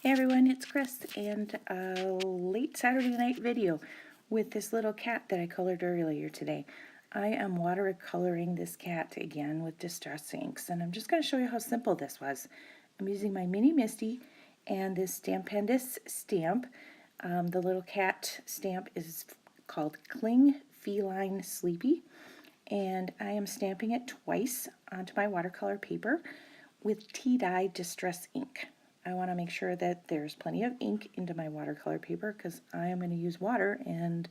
Hey everyone, it's Chris, and a late Saturday night video with this little cat that I colored earlier today. I am watercoloring this cat again with distress inks, and I'm just going to show you how simple this was. I'm using my mini MISTI and this Stampendous stamp. The little cat stamp is called Canson Feline Sleepy, and I am stamping it twice onto my watercolor paper with tea dye distress ink. I want to make sure that there's plenty of ink into my watercolor paper because I am going to use water and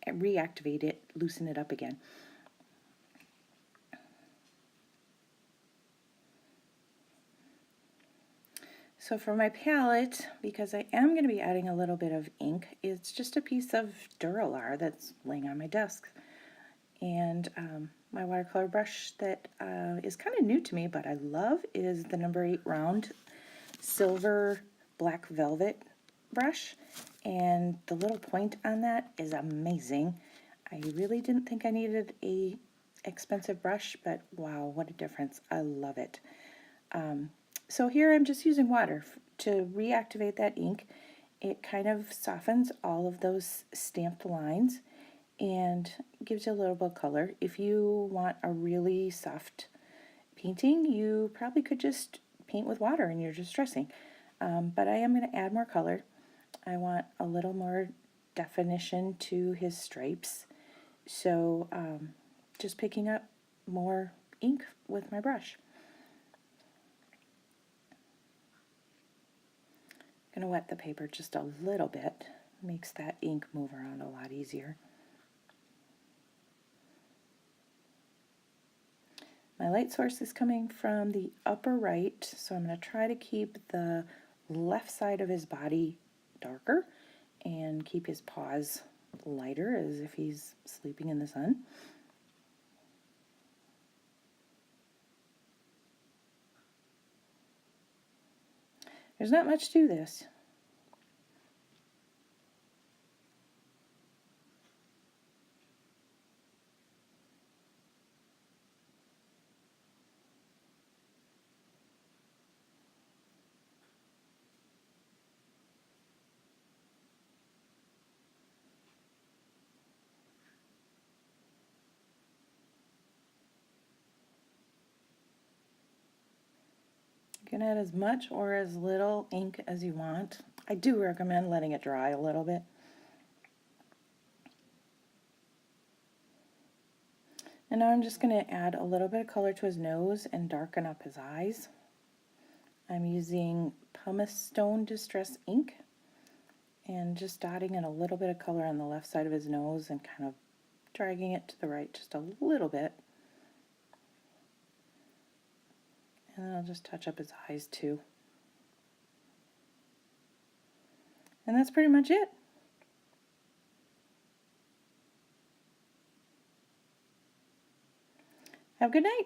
reactivate it, loosen it up again. So for my palette, because I am going to be adding a little bit of ink, it's just a piece of Duralar that's laying on my desk. And my watercolor brush that is kind of new to me, but I love, is the number 8 round silver black velvet brush, and the little point on that is amazing. I really didn't think I needed a expensive brush, but wow, what a difference. I love it. So here I'm just using water to reactivate that ink. It kind of softens all of those stamped lines and gives you a little bit of color. If you want a really soft painting, you probably could just paint with water and you're just distressing. But I am going to add more color. I want a little more definition to his stripes. So just picking up more ink with my brush. I'm going to wet the paper just a little bit. Makes that ink move around a lot easier. My light source is coming from the upper right, so I'm going to try to keep the left side of his body darker and keep his paws lighter as if he's sleeping in the sun. There's not much to this. You can add as much or as little ink as you want. I do recommend letting it dry a little bit. And now I'm just going to add a little bit of color to his nose and darken up his eyes. I'm using pumice stone distress ink and just dotting in a little bit of color on the left side of his nose and kind of dragging it to the right just a little bit. And then I'll just touch up his eyes too. And that's pretty much it. Have a good night.